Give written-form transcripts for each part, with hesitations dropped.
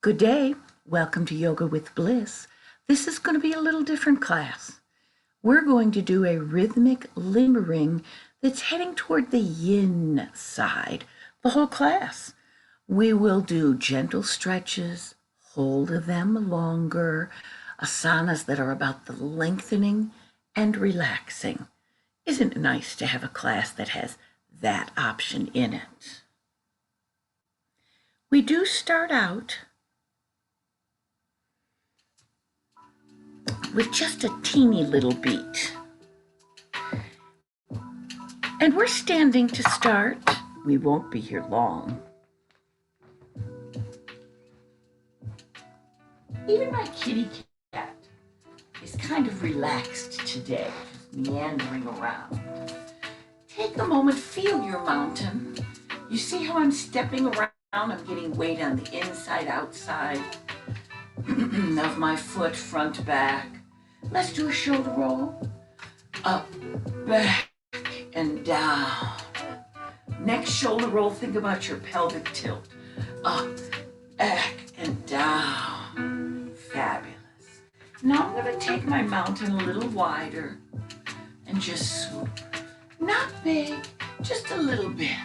Good day. Welcome to Yoga with Bliss. This is going to be a little different class. We're going to do a rhythmic limbering that's heading toward the YIN side the whole class. We will do gentle stretches, hold them longer, asanas that are about the lengthening and relaxing. Isn't it nice to have a class that has that option in it? We do start out with just a teeny little beat. And we're standing to start. We won't be here long. Even my kitty cat is kind of relaxed today, just meandering around. Take a moment, feel your mountain. You see how I'm stepping around? I'm getting weight on the inside, outside of my foot, front, back. Let's do a shoulder roll. Up, back, and down. Next shoulder roll, think about your pelvic tilt. Up, back, and down. Fabulous. Now I'm going to take my mountain a little wider and just swoop. Not big, just a little bit.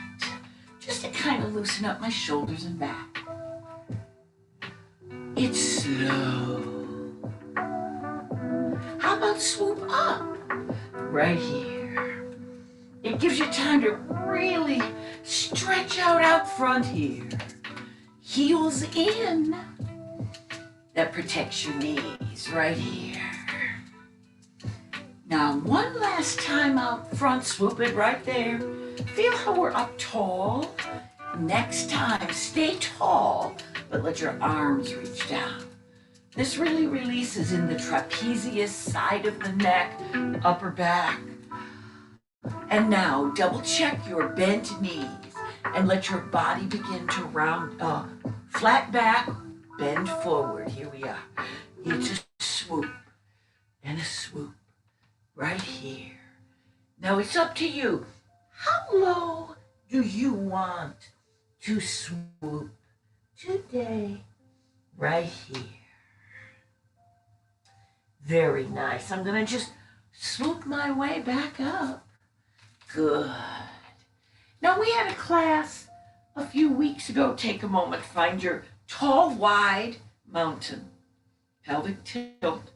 Just to kind of loosen up my shoulders and back. It's slow. How about swoop up? Right here. It gives you time to really stretch out front here. Heels in. That protects your knees right here. Now one last time out front, swoop it right there. Feel how we're up tall. Next time, stay tall, but let your arms reach down. This really releases in the trapezius side of the neck, upper back. And now, double check your bent knees and let your body begin to round up. Flat back, bend forward. Here we are. It's a swoop and a swoop right here. Now it's up to you. How low do you want to swoop today? Right here. Very nice. I'm going to just swoop my way back up. Good. Now we had a class a few weeks ago. Take a moment, find your tall, wide mountain. Pelvic tilt.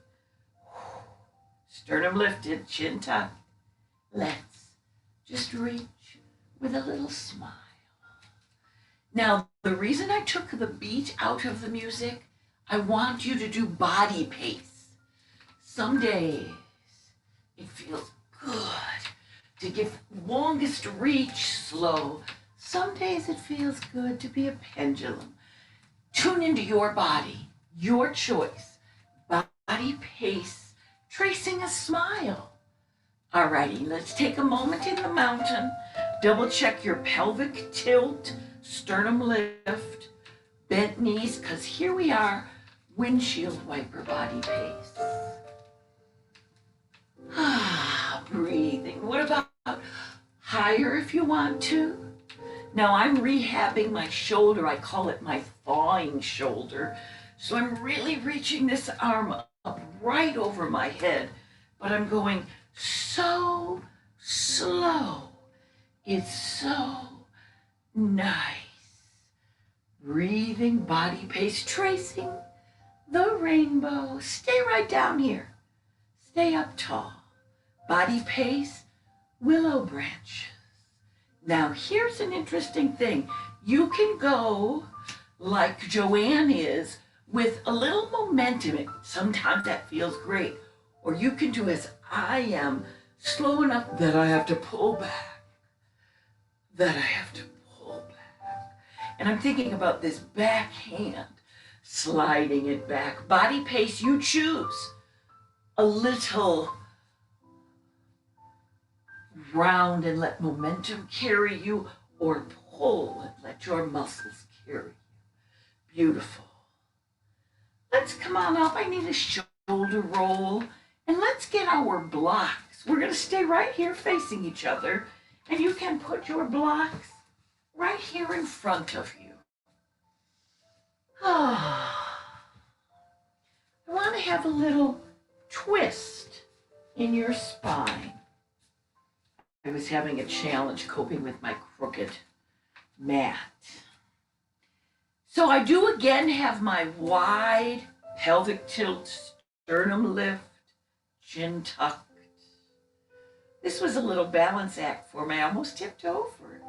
Sternum lifted, chin tucked. Let's just reach with a little smile. Now, the reason I took the beat out of the music, I want you to do body pace. Some days it feels good to give longest reach slow. Some days it feels good to be a pendulum. Tune into your body, your choice. Body pace, tracing a smile. Alrighty, let's take a moment in the mountain. Double check your pelvic tilt, sternum lift, bent knees, because here we are, windshield wiper body pace. Breathing. What about higher if you want to? Now I'm rehabbing my shoulder. I call it my thawing shoulder. So I'm really reaching this arm up right over my head, but I'm going so slow. It's so nice. Breathing, body pace, tracing the rainbow. Stay right down here. Stay up tall. Body pace, willow branches. Now here's an interesting thing. You can go like Joanne is with a little momentum. Sometimes that feels great. Or you can do as I am, slow enough that I have to pull back. And I'm thinking about this back hand, sliding it back. Body pace, you choose. A little round and let momentum carry you, or pull and let your muscles carry you. Beautiful. Let's come on up. I need a shoulder roll. And let's get our blocks. We're going to stay right here facing each other. And you can put your blocks right here in front of you. Ah. have a little twist in your spine. I was having a challenge coping with my crooked mat. So I do again have my wide pelvic tilt, sternum lift, chin tucked. This was a little balance act for me. I almost tipped over.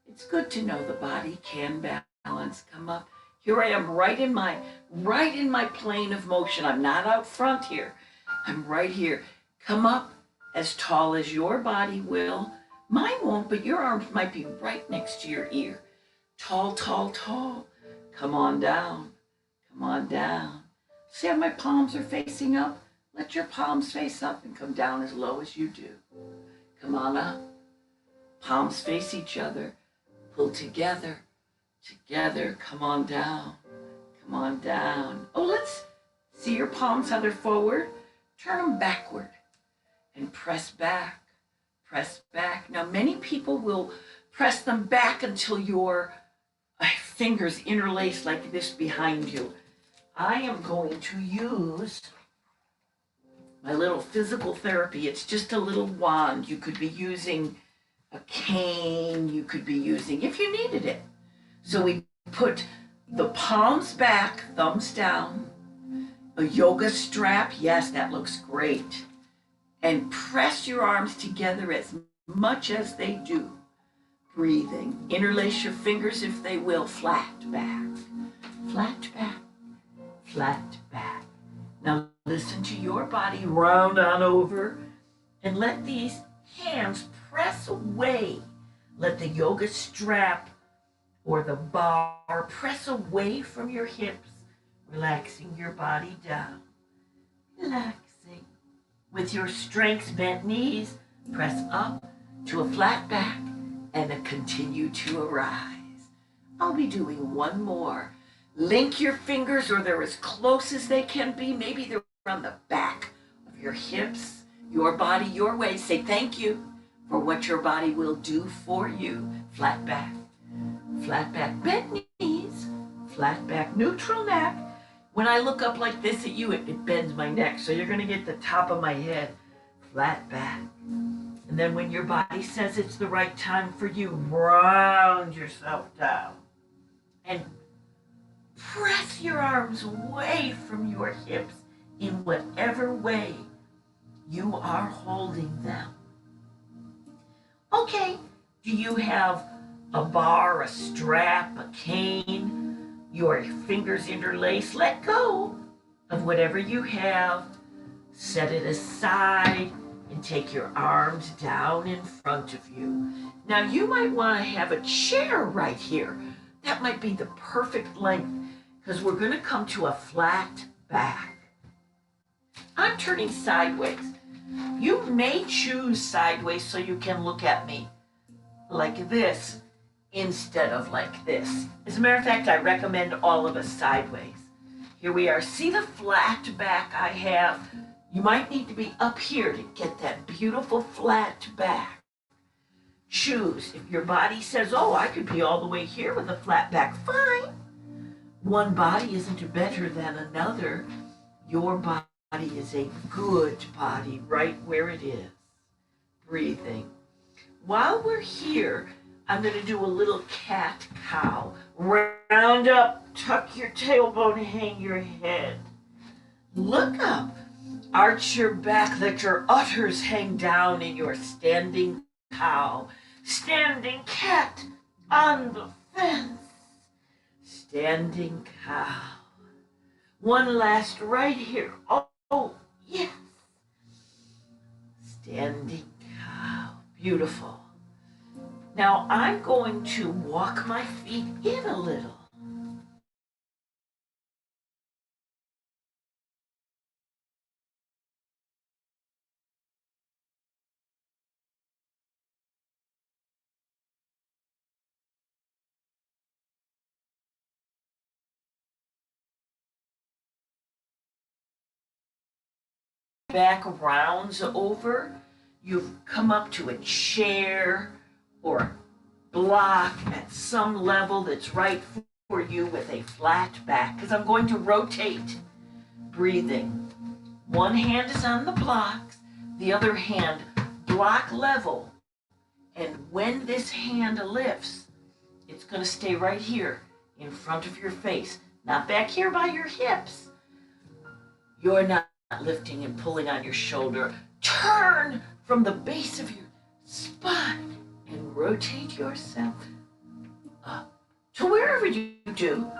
It's good to know the body can balance. Come up. Here I am right in my plane of motion. I'm not out front here. I'm right here. Come up as tall as your body will. Mine won't, but your arms might be right next to your ear. Tall, tall, tall. Come on down. Come on down. See how my palms are facing up? Let your palms face up and come down as low as you do. Come on up. Palms face each other. Pull together. Together. Come on down. Come on down. Oh, let's see your palms how they're forward. Turn them backward and press back. Press back. Now, many people will press them back until your fingers interlace like this behind you. I am going to use my little physical therapy. It's just a little wand. You could be using a cane. You could be using, if you needed it. So we put the palms back, thumbs down, a yoga strap. Yes, that looks great. And press your arms together as much as they do. Breathing. Interlace your fingers if they will. Flat back. Flat back. Flat back. Now listen to your body. Round on over. And let these hands press away. Let the yoga strap or the bar press away from your hips. Relaxing your body down. Relaxing. With your strength bent knees, press up to a flat back and continue to arise. I'll be doing one more. Link your fingers, or they're as close as they can be. Maybe they're on the back of your hips, your body, your way. Say thank you for what your body will do for you. Flat back, bent knees, flat back, neutral neck. When I look up like this at you, it bends my neck. So you're gonna get the top of my head, flat back. And then when your body says it's the right time for you, round yourself down and press your arms away from your hips in whatever way you are holding them. Okay, do you have a bar, a strap, a cane, your fingers interlaced? Let go of whatever you have, set it aside, and take your arms down in front of you. Now you might want to have a chair right here. That might be the perfect length because we're going to come to a flat back. I'm turning sideways. You may choose sideways so you can look at me like this instead of like this. As a matter of fact, I recommend all of us sideways. Here we are. See the flat back I have? You might need to be up here to get that beautiful flat back. Choose. If your body says, oh, I could be all the way here with a flat back, fine. One body isn't better than another. Your body is a good body right where it is. Breathing. While we're here, I'm going to do a little cat-cow. Round up, tuck your tailbone, hang your head. Look up. Arch your back, let your udders hang down in your standing cow. Standing cat on the fence. Standing cow. One last right here. Oh, yes. Standing cow. Beautiful. Now I'm going to walk my feet in a little. Back rounds over, you've come up to a chair or block at some level that's right for you with a flat back, because I'm going to rotate breathing. One hand is on the blocks, the other hand block level. And when this hand lifts, it's going to stay right here in front of your face, not back here by your hips. You're not lifting and pulling on your shoulder. Turn from the base of your spine and rotate yourself up to wherever you do.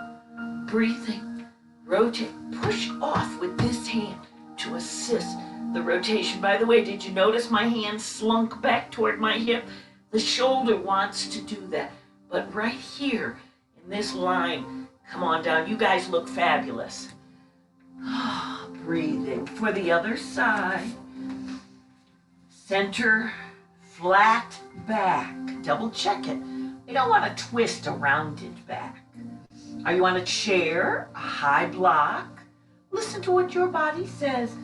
Breathing, rotate, push off with this hand to assist the rotation. By the way, did you notice my hand slunk back toward my hip? The shoulder wants to do that. But right here in this line, come on down. You guys look fabulous. Breathing for the other side. Center, flat back. Double check it. You don't want to twist a rounded back. Are you on a chair, a high block? Listen to what your body says.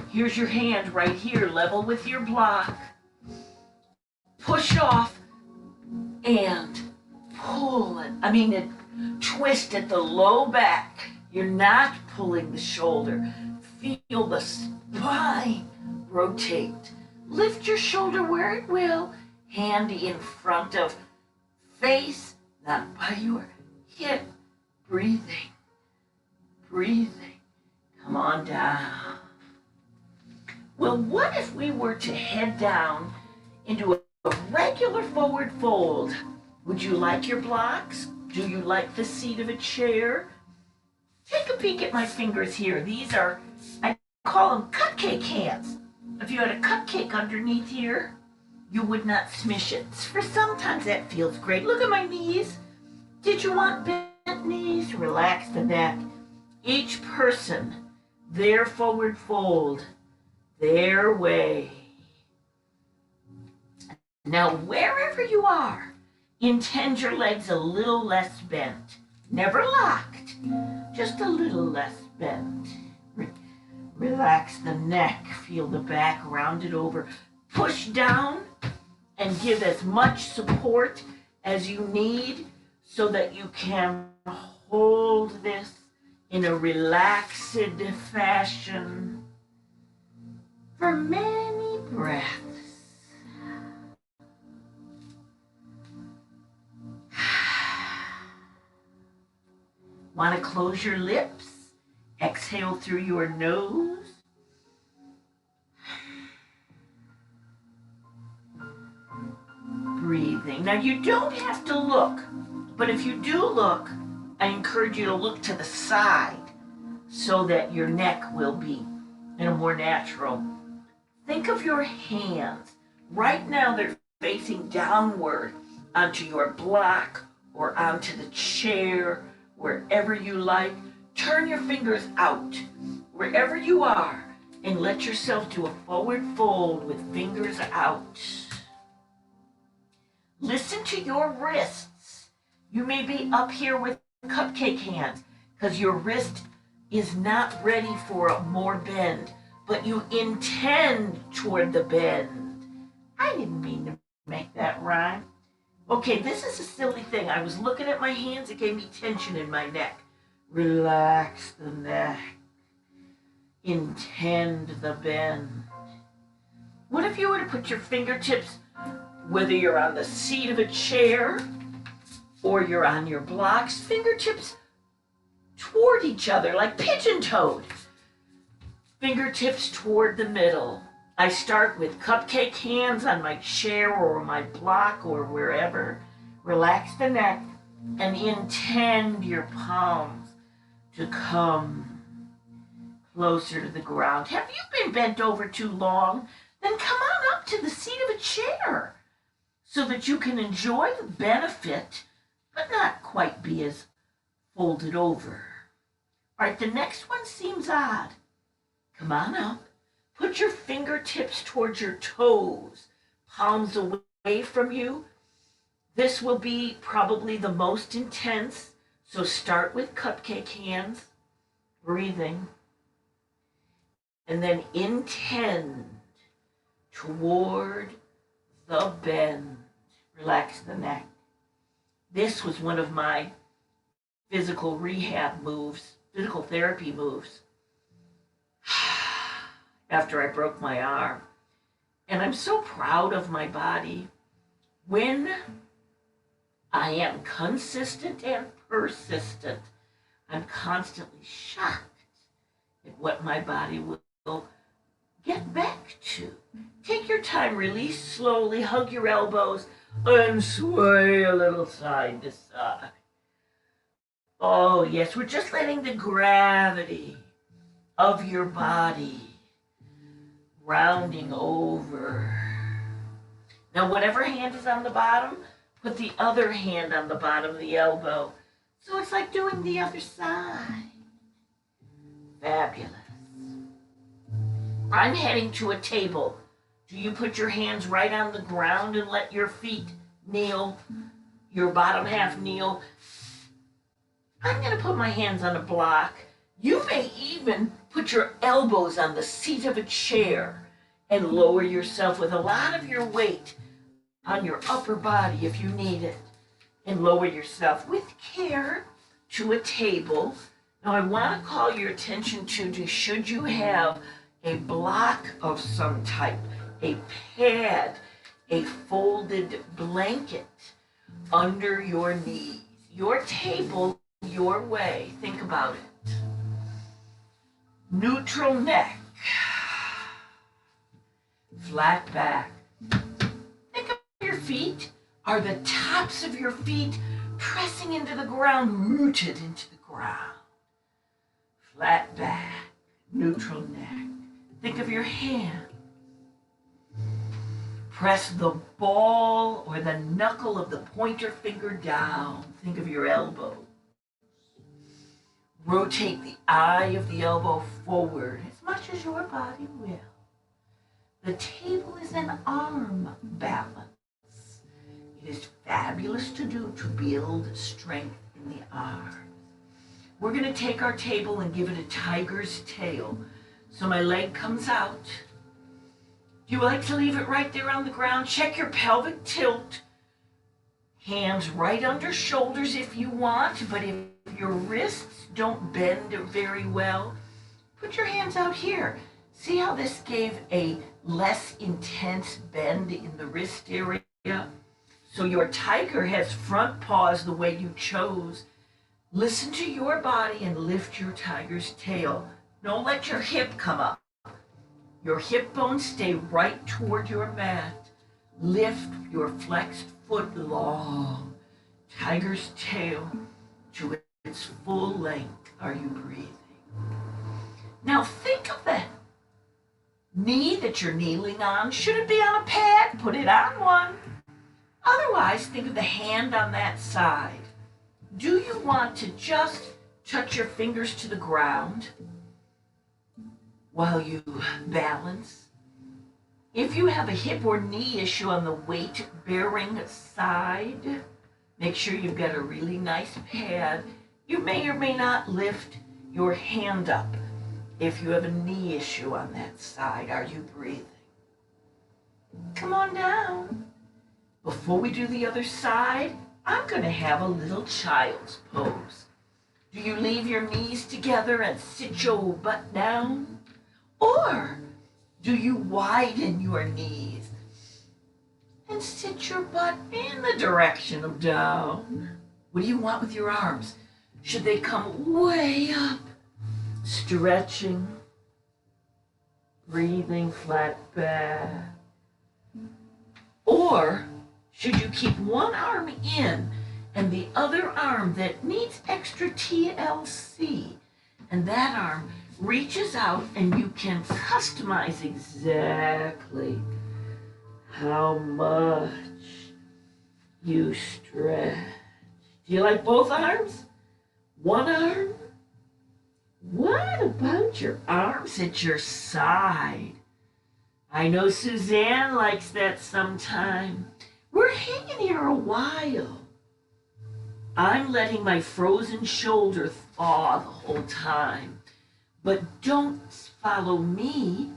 Here's your hand right here, level with your block. Push off and pull it. Twist at the low back. You're not pulling the shoulder. Feel the spine rotate. Lift your shoulder where it will. Hand in front of face, not by your hip. Breathing, breathing. Come on down. Well, what if we were to head down into a regular forward fold? Would you like your blocks? Do you like the seat of a chair? Take a peek at my fingers here. These are, I call them cupcake hands. If you had a cupcake underneath here, you would not smish it. For sometimes that feels great. Look at my knees. Did you want bent knees? Relax the neck. Each person, their forward fold, their way. Now, wherever you are, intend your legs a little less bent. Never locked, just a little less bent. Relax the neck, feel the back rounded over. Push down and give as much support as you need so that you can hold this in a relaxed fashion for many breaths. Want to close your lips? Exhale through your nose. Breathing. Now you don't have to look, but if you do look, I encourage you to look to the side so that your neck will be in a more natural. Think of your hands. Right now they're facing downward onto your block or onto the chair, wherever you like. Turn your fingers out wherever you are and let yourself do a forward fold with fingers out. Listen to your wrists. You may be up here with cupcake hands because your wrist is not ready for a more bend, but you intend toward the bend. I didn't mean to make that rhyme. Okay, this is a silly thing. I was looking at my hands, it gave me tension in my neck. Relax the neck. Intend the bend. What if you were to put your fingertips, whether you're on the seat of a chair or you're on your blocks, fingertips toward each other like pigeon-toed. Fingertips toward the middle. I start with cupcake hands on my chair or my block or wherever. Relax the neck and intend your palms to come closer to the ground. Have you been bent over too long? Then come on up to the seat of a chair so that you can enjoy the benefit, but not quite be as folded over. All right, the next one seems odd. Come on up. Put your fingertips towards your toes, palms away from you. This will be probably the most intense, so start with cupcake hands, breathing, and then intend toward the bend. Relax the neck. This was one of my physical rehab moves, physical therapy moves. after I broke my arm. And I'm so proud of my body. When I am consistent and persistent, I'm constantly shocked at what my body will get back to. Take your time, release slowly, hug your elbows, and sway a little side to side. Oh, yes, we're just letting the gravity of your body rounding over. Now, whatever hand is on the bottom, put the other hand on the bottom of the elbow. So it's like doing the other side. Fabulous. I'm heading to a table. Do you put your hands right on the ground and let your feet kneel, your bottom half kneel? I'm going to put my hands on a block. You may even put your elbows on the seat of a chair and lower yourself with a lot of your weight on your upper body if you need it. And lower yourself with care to a table. Now I want to call your attention to should you have a block of some type, a pad, a folded blanket under your knees. Your table, your way. Think about it. Neutral neck. Flat back. Think of your feet. Are the tops of your feet pressing into the ground, rooted into the ground? Flat back, neutral neck. Think of your hand. Press the ball or the knuckle of the pointer finger down. Think of your elbow. Rotate the eye of the elbow forward as much as your body will. The table is an arm balance. It is fabulous to do to build strength in the arms. We're going to take our table and give it a tiger's tail. So my leg comes out. Do you like to leave it right there on the ground? Check your pelvic tilt. Hands right under shoulders if you want, but if your wrists don't bend very well, put your hands out here. See how this gave a less intense bend in the wrist area? So your tiger has front paws the way you chose. Listen to your body and lift your tiger's tail. Don't let your hip come up. Your hip bones stay right toward your mat. Lift your flexed foot long. Tiger's tail to its full length. Are you breathing? Now think of that knee that you're kneeling on. Should it be on a pad? Put it on one. Otherwise, think of the hand on that side. Do you want to just touch your fingers to the ground while you balance? If you have a hip or knee issue on the weight-bearing side, make sure you've got a really nice pad. You may or may not lift your hand up if you have a knee issue on that side. Are you breathing? Come on down. Before we do the other side, I'm going to have a little child's pose. Do you leave your knees together and sit your butt down? Or do you widen your knees and sit your butt in the direction of down? What do you want with your arms? Should they come way up? Stretching, breathing flat back. Or should you keep one arm in and the other arm that needs extra TLC, and that arm reaches out and you can customize exactly how much you stretch. Do you like both arms? One arm? What about your arms at your side? I know Suzanne likes that sometime. We're hanging here a while. I'm letting my frozen shoulder thaw the whole time. But don't follow me.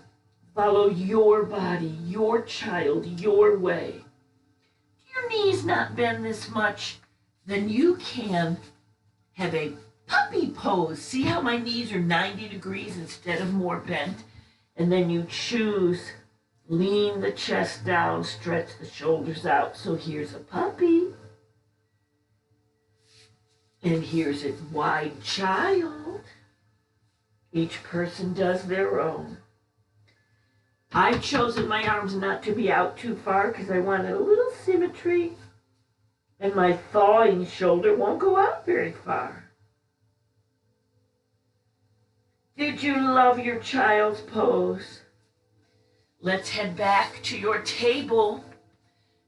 Follow your body, your child, your way. Do your knees not bend this much? Then you can have a puppy pose. See how my knees are 90 degrees instead of more bent? And then you choose, lean the chest down, stretch the shoulders out. So here's a puppy. And here's a wide child. Each person does their own. I've chosen my arms not to be out too far because I wanted a little symmetry. And my thawing shoulder won't go out very far. Did you love your child's pose? Let's head back to your table.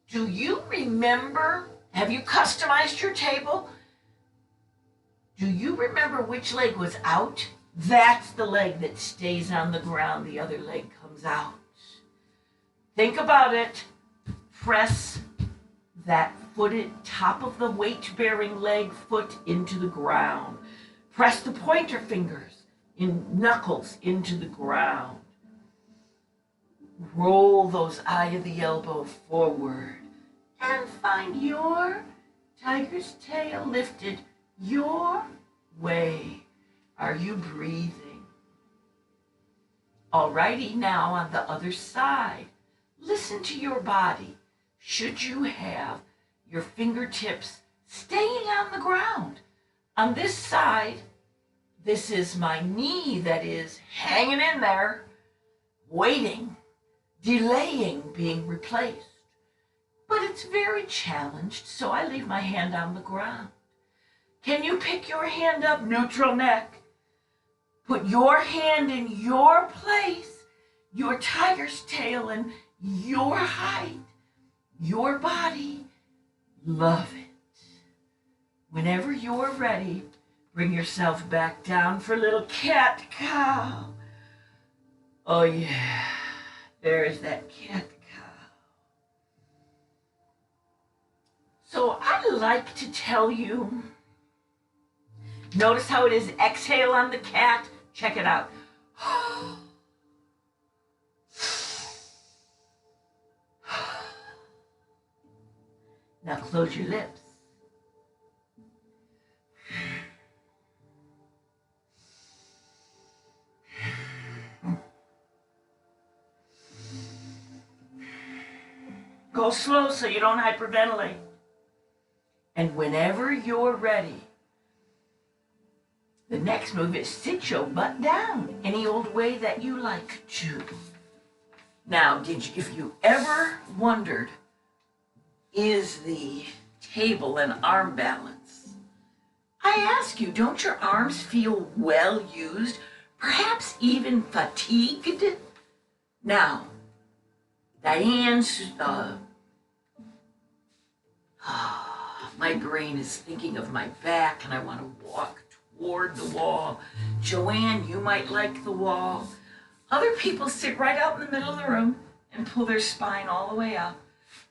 Do you remember? Have you customized your table? Do you remember which leg was out? That's the leg that stays on the ground. The other leg comes out. Think about it. Press that footed top of the weight-bearing leg foot into the ground. Press the pointer fingers in knuckles into the ground. Roll those eye of the elbow forward and find your tiger's tail lifted your way. Are you breathing? Alrighty, now on the other side, listen to your body. Should you have your fingertips staying on the ground? On this side, this is my knee that is hanging in there, waiting, delaying being replaced. But it's very challenged, so I leave my hand on the ground. Can you pick your hand up, neutral neck? Put your hand in your place, your tiger's tail in your height, your body. Love it. Whenever you're ready, bring yourself back down for little cat-cow. Oh yeah, there's that cat-cow. So I like to tell you, notice how it is exhale on the cat. Check it out. Now close your lips. Go slow so you don't hyperventilate. And whenever you're ready, the next move is sit your butt down any old way that you like to. Now, if you ever wondered, is the table an arm balance? I ask you, don't your arms feel well used, perhaps even fatigued? Now, Diane's, my brain is thinking of my back and I want to walk toward the wall. Joanne, you might like the wall. Other people sit right out in the middle of the room and pull their spine all the way up.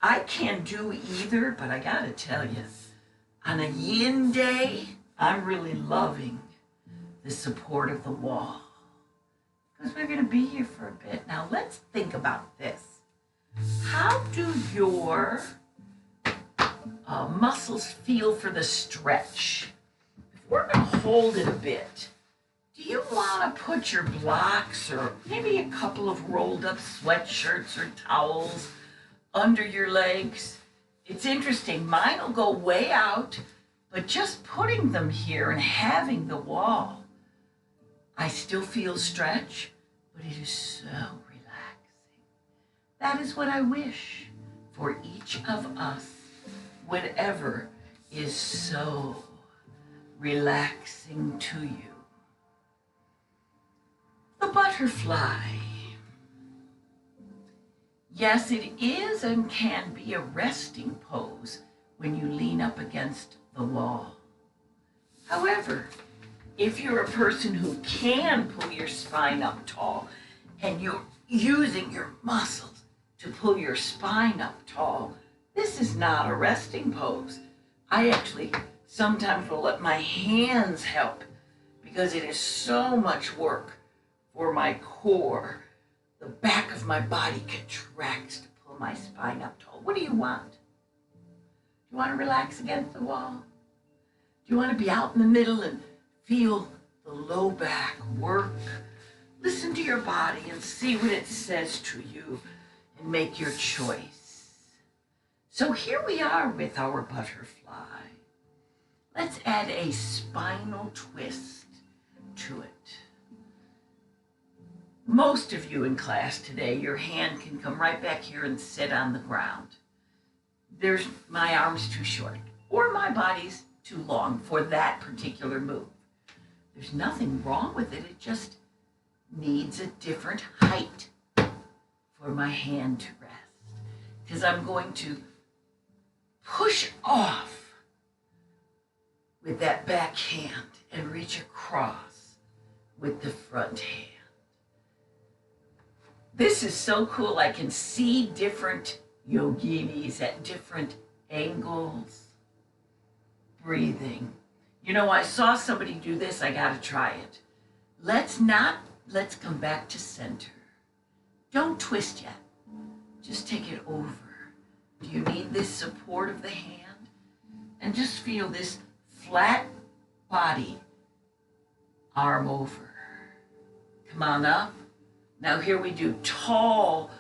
I can't do either, but I gotta tell you, on a YIN day, I'm really loving the support of the wall because we're gonna be here for a bit. Now let's think about this. How do your muscles feel for the stretch? If we're gonna hold it a bit, do you want to put your blocks or maybe a couple of rolled up sweatshirts or towels under your legs? It's interesting, mine will go way out, but just putting them here and having the wall, I still feel stretch, but it is so relaxing. That is what I wish for each of us, whatever is so relaxing to you. The butterfly. Yes, it is and can be a resting pose when you lean up against the wall. However, if you're a person who can pull your spine up tall and you're using your muscles to pull your spine up tall, this is not a resting pose. I actually sometimes will let my hands help because it is so much work for my core. The back of my body contracts to pull my spine up tall. What do you want? Do you want to relax against the wall? Do you want to be out in the middle and feel the low back work Listen to your body and see what it says to you and make your choice. So here we are with our butterfly. Let's add a spinal twist to it. Most of you in class today, your hand can come right back here and sit on the ground. My arm's too short, or my body's too long for that particular move. There's nothing wrong with it, it just needs a different height for my hand to rest. Because I'm going to push off with that back hand and reach across with the front hand. This is so cool. I can see different yoginis at different angles. Breathing. You know, I saw somebody do this. I got to try it. Let's come back to center. Don't twist yet. Just take it over. Do you need this support of the hand? And just feel this flat body, arm over. Come on up. Now here we do tall,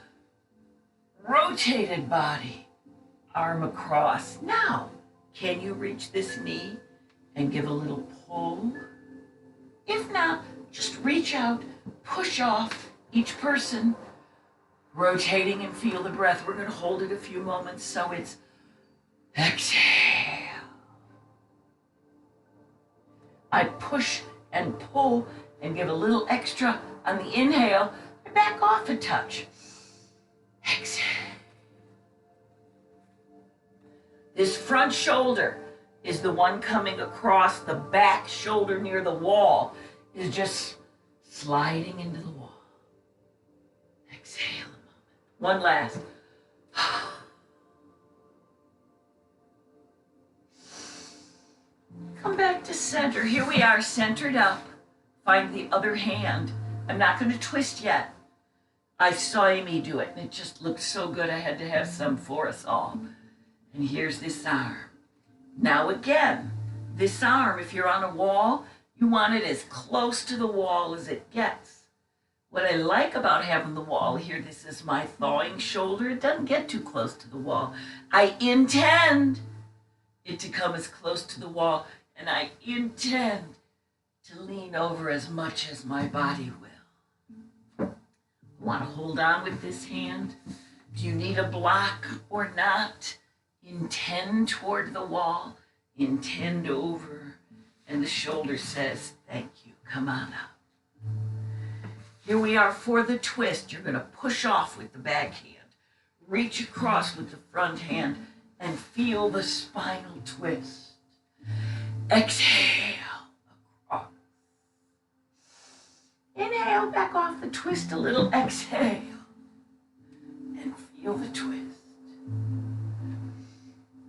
rotated body, arm across. Now, can you reach this knee and give a little pull? If not, just reach out, push off, each person rotating, and feel the breath. We're going to hold it a few moments, so it's exhale. I push and pull and give a little extra on the inhale. Back off a touch. Exhale. This front shoulder is the one coming across the back shoulder near the wall, is just sliding into the wall. Exhale a moment. One last. Come back to center. Here we are, centered up. Find the other hand. I'm not going to twist yet. I saw Amy do it, and it just looked so good. I had to have some for us all. And here's this arm. Now again, this arm, if you're on a wall, you want it as close to the wall as it gets. What I like about having the wall here, this is my thawing shoulder. It doesn't get too close to the wall. I intend it to come as close to the wall, and I intend to lean over as much as my body will. Want to hold on with this hand? Do you need a block or not? Intend toward the wall, intend over, and the shoulder says, thank you, come on up. Here we are for the twist. You're going to push off with the back hand, reach across with the front hand, and feel the spinal twist. Exhale across. Inhale, back off the twist a little, exhale, and feel the twist.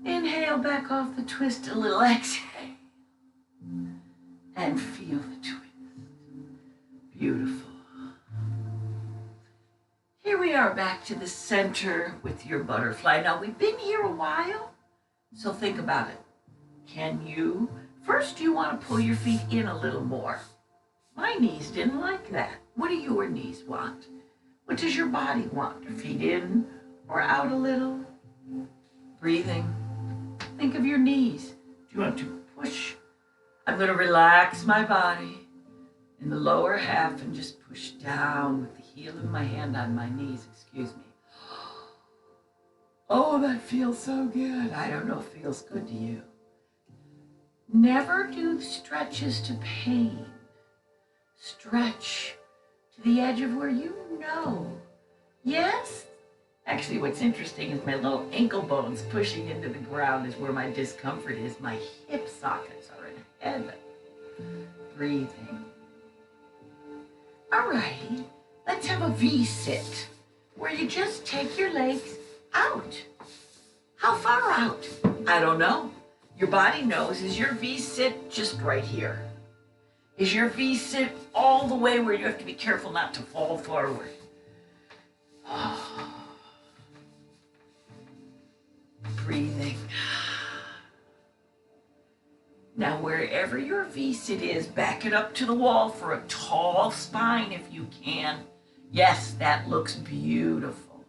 Inhale, back off the twist a little, exhale, and feel the twist. Beautiful. Here we are back to the center with your butterfly. Now, we've been here a while, so think about it. First you want to pull your feet in a little more. My knees didn't like that. What do your knees want? What does your body want? Your feet in or out a little? Breathing. Think of your knees. Do you want to push? I'm going to relax my body in the lower half and just push down with the heel of my hand on my knees. Excuse me. Oh, that feels so good. I don't know if it feels good to you. Never do stretches to pain. Stretch to the edge of where you know. Yes? Actually, what's interesting is my little ankle bones pushing into the ground is where my discomfort is. My hip sockets are in heaven. Breathing. All righty, let's have a V-sit, where you just take your legs out. How far out? I don't know. Your body knows. Is your V-sit just right here? Is your V-sit all the way where you have to be careful not to fall forward? Breathing. Now, wherever your V-sit is, back it up to the wall for a tall spine if you can. Yes, that looks beautiful.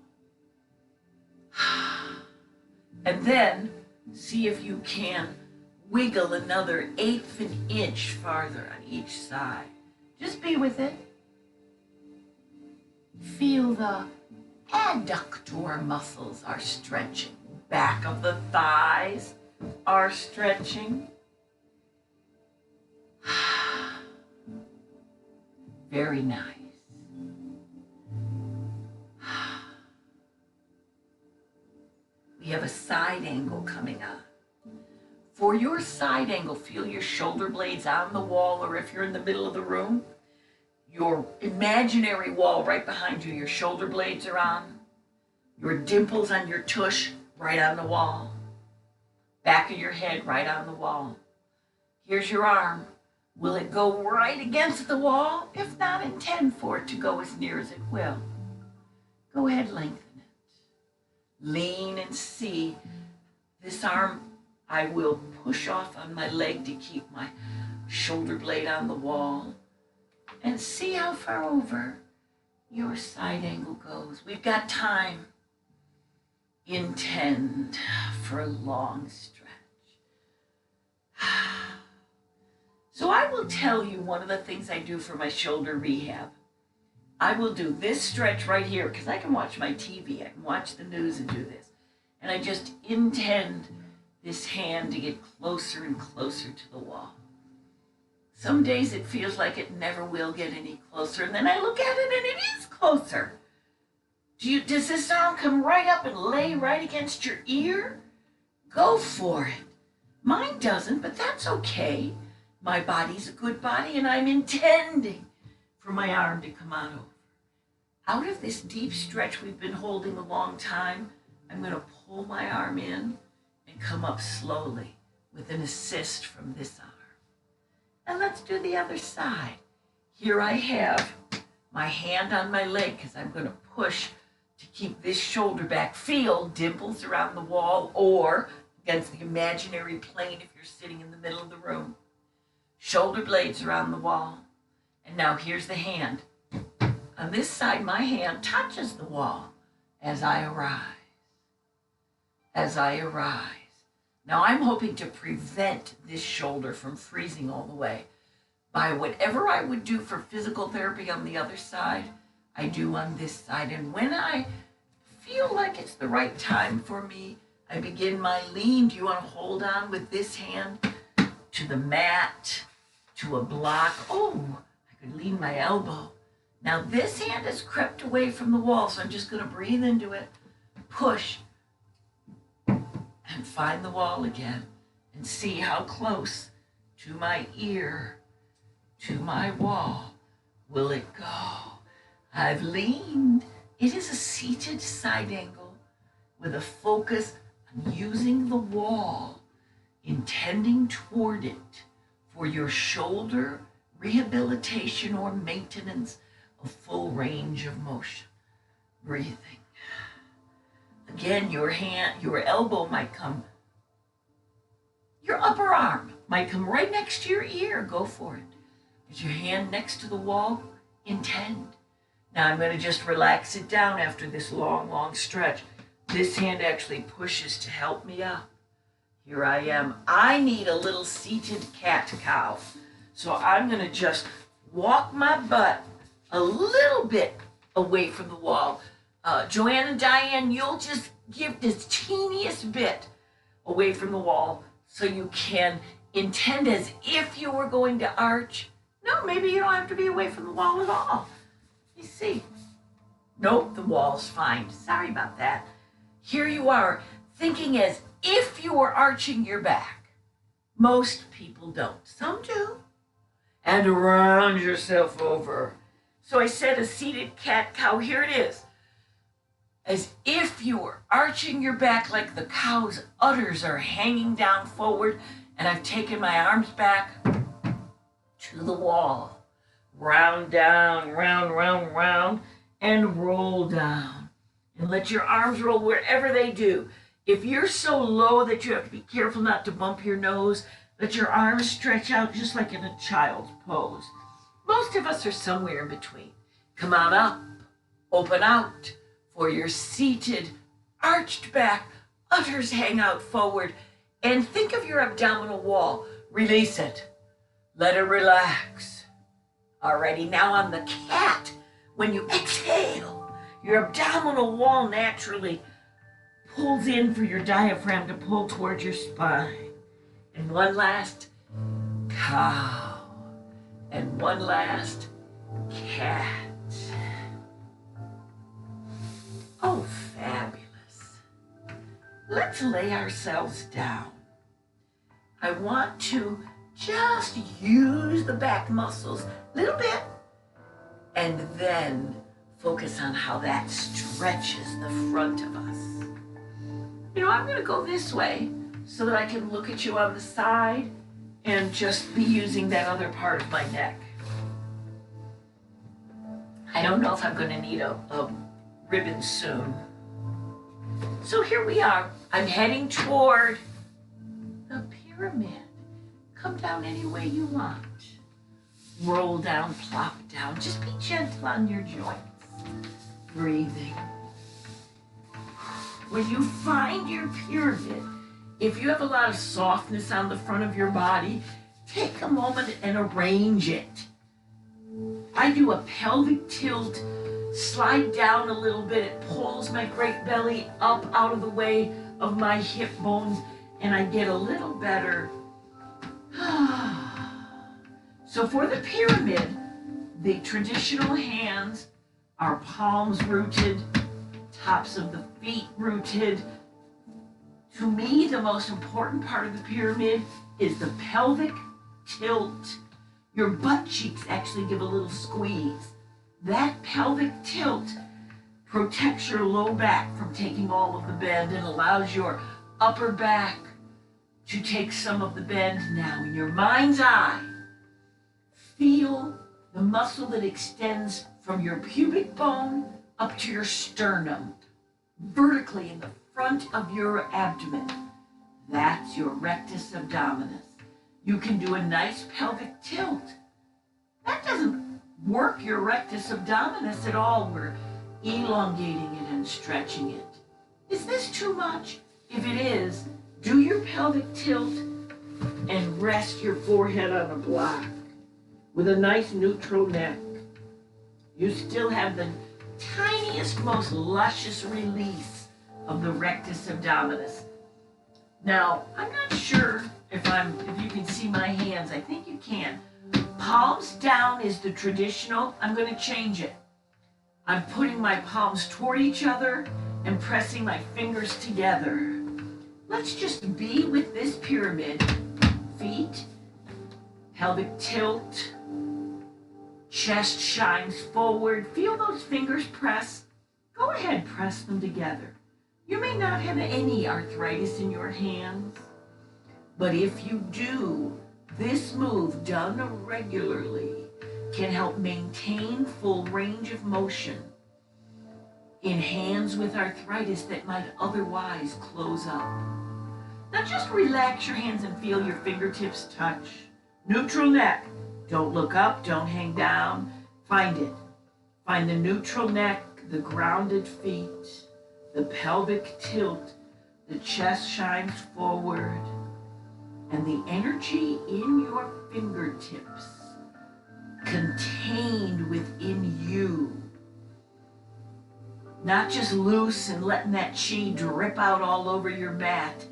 And then see if you can wiggle another 1/8 of an inch farther on each side. Just be with it. Feel the adductor muscles are stretching. Back of the thighs are stretching. Very nice. We have a side angle coming up. For your side angle, feel your shoulder blades on the wall, or if you're in the middle of the room, your imaginary wall right behind you, your shoulder blades are on. Your dimples on your tush right on the wall. Back of your head right on the wall. Here's your arm. Will it go right against the wall? If not, intend for it to go as near as it will. Go ahead, lengthen it. Lean and see. This arm, I will push off on my leg to keep my shoulder blade on the wall. And see how far over your side angle goes. We've got time. Intend for a long stretch. So I will tell you one of the things I do for my shoulder rehab. I will do this stretch right here because I can watch my TV, I can watch the news and do this. And I just intend this hand to get closer and closer to the wall. Some days it feels like it never will get any closer, and then I look at it and it is closer. Does this arm come right up and lay right against your ear? Go for it. Mine doesn't, but that's okay. My body's a good body, and I'm intending for my arm to come on over. Out of this deep stretch we've been holding a long time, I'm going to pull my arm in and come up slowly with an assist from this arm. And let's do the other side. Here I have my hand on my leg because I'm going to push to keep this shoulder back. Feel dimples around the wall or against the imaginary plane if you're sitting in the middle of the room. Shoulder blades around the wall. And now here's the hand. On this side, my hand touches the wall as I arise. As I arise. Now I'm hoping to prevent this shoulder from freezing all the way by whatever I would do for physical therapy on the other side, I do on this side. And when I feel like it's the right time for me, I begin my lean. Do you want to hold on with this hand to the mat, to a block? Oh, I could lean my elbow. Now this hand has crept away from the wall, so I'm just going to breathe into it, push, and find the wall again and see how close to my ear, to my wall, will it go. I've leaned. It is a seated side angle with a focus on using the wall, intending toward it for your shoulder rehabilitation or maintenance of full range of motion. Breathing. Again, your hand, your elbow might come, your upper arm might come right next to your ear. Go for it. Is your hand next to the wall? Intend. Now I'm going to just relax it down after this long, long stretch. This hand actually pushes to help me up. Here I am. I need a little seated cat-cow. So I'm going to just walk my butt a little bit away from the wall. Joanne and Diane, you'll just give this teeniest bit away from the wall so you can intend as if you were going to arch. No, maybe you don't have to be away from the wall at all. You see. Nope, the wall's fine. Sorry about that. Here you are, thinking as if you were arching your back. Most people don't. Some do. And round yourself over. So I said a seated cat-cow. Here it is. As if you were arching your back like the cow's udders are hanging down forward, and I've taken my arms back to the wall. Round down, round, round, round, and roll down. And let your arms roll wherever they do. If you're so low that you have to be careful not to bump your nose, Let your arms stretch out just like in a child's pose. Most of us are somewhere in between. Come on up, open out for your seated, arched back, udders hang out forward, and think of your abdominal wall. Release it. Let it relax. Alrighty, now on the cat, when you exhale, your abdominal wall naturally pulls in for your diaphragm to pull towards your spine. And one last cow. And one last cat. Oh, fabulous. Let's lay ourselves down. I want to just use the back muscles a little bit and then focus on how that stretches the front of us. You know, I'm going to go this way so that I can look at you on the side and just be using that other part of my neck. I don't know if I'm going to need a ribbon soon. So here we are. I'm heading toward the pyramid. Come down any way you want. Roll down, plop down. Just be gentle on your joints. Breathing. When you find your pyramid, if you have a lot of softness on the front of your body, take a moment and arrange it. I do a pelvic tilt, slide down a little bit. It pulls my great belly up out of the way of my hip bones, and I get a little better. So for the pyramid, the traditional hands are palms rooted, tops of the feet rooted. To me, the most important part of the pyramid is the pelvic tilt. Your butt cheeks actually give a little squeeze. That pelvic tilt protects your low back from taking all of the bend and allows your upper back to take some of the bend. Now, in your mind's eye, feel the muscle that extends from your pubic bone up to your sternum, vertically in the front of your abdomen. That's your rectus abdominis. You can do a nice pelvic tilt. That doesn't work your rectus abdominis at all. We're elongating it and stretching it. Is this too much? If it is, do your pelvic tilt and rest your forehead on a block with a nice neutral neck. You still have the tiniest, most luscious release of the rectus abdominis. Now, I'm not sure if you can see my hands. I think you can. Palms down is the traditional. I'm going to change it. I'm putting my palms toward each other and pressing my fingers together. Let's just be with this pyramid. Feet, pelvic tilt, chest shines forward. Feel those fingers press. Go ahead, press them together. You may not have any arthritis in your hands, but if you do, this move done regularly can help maintain full range of motion in hands with arthritis that might otherwise close up. Now just relax your hands and feel your fingertips touch. Neutral neck. Don't look up, don't hang down. Find it. Find the neutral neck, the grounded feet, the pelvic tilt, the chest shines forward, and the energy in your fingertips contained within you. Not just loose and letting that chi drip out all over your mat.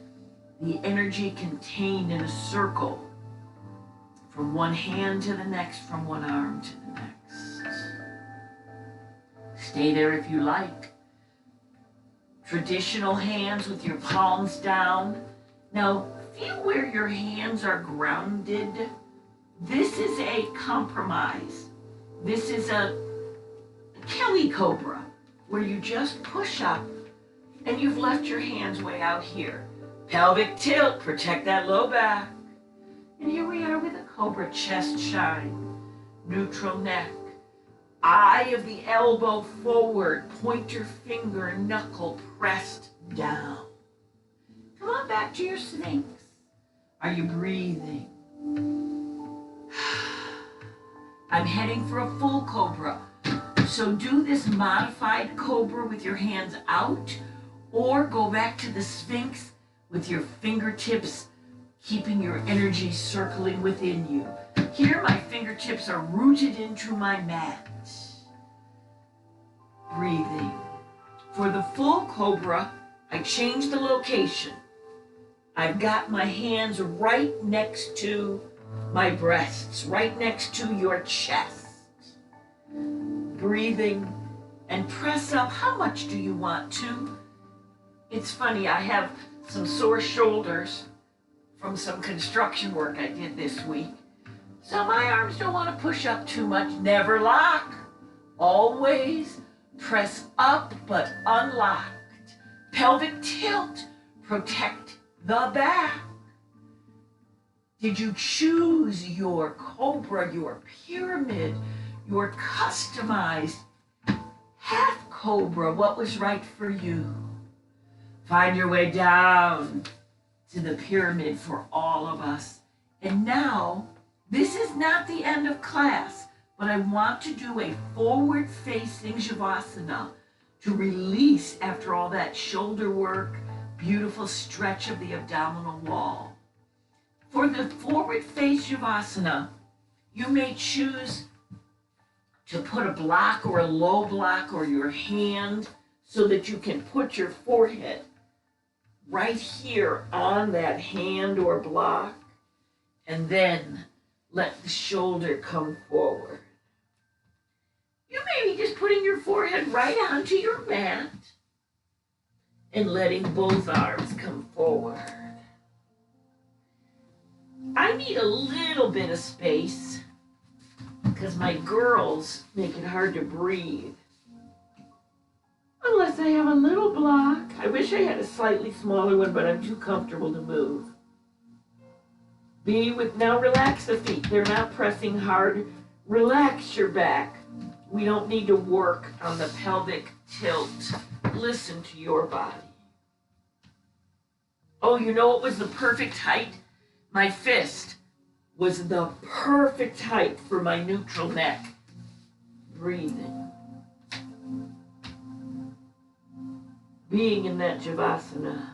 The energy contained in a circle from one hand to the next, from one arm to the next. Stay there if you like. Traditional hands with your palms down. Now, feel where your hands are grounded. This is a compromise. This is a Kelly Cobra, where you just push up and you've left your hands way out here. Pelvic tilt, protect that low back. And here we are with a Cobra, chest shine, neutral neck. Eye of the elbow forward, pointer finger, knuckle pressed down. Come on back to your Sphinx. Are you breathing? I'm heading for a full Cobra. So do this modified Cobra with your hands out, or go back to the Sphinx with your fingertips, keeping your energy circling within you. Here, my fingertips are rooted into my mat. Breathing. For the full Cobra, I changed the location. I've got my hands right next to my breasts, right next to your chest. Breathing and press up. How much do you want to? It's funny, I have some sore shoulders from some construction work I did this week. So my arms don't want to push up too much. Never lock. Always press up but unlocked. Pelvic tilt. Protect the back. Did you choose your Cobra, your pyramid, your customized half Cobra? What was right for you? Find your way down to the pyramid for all of us. And now, this is not the end of class, but I want to do a forward-facing Javasana to release after all that shoulder work, beautiful stretch of the abdominal wall. For the forward face Javasana, you may choose to put a block or a low block or your hand so that you can put your forehead right here on that hand or block, and then let the shoulder come forward. You may be just putting your forehead right onto your mat and letting both arms come forward. I need a little bit of space because my girls make it hard to breathe. Unless I have a little block. I wish I had a slightly smaller one, but I'm too comfortable to move. Now relax the feet. They're not pressing hard. Relax your back. We don't need to work on the pelvic tilt. Listen to your body. Oh, you know what was the perfect height? My fist was the perfect height for my neutral neck. Breathing. Being in that Javasana.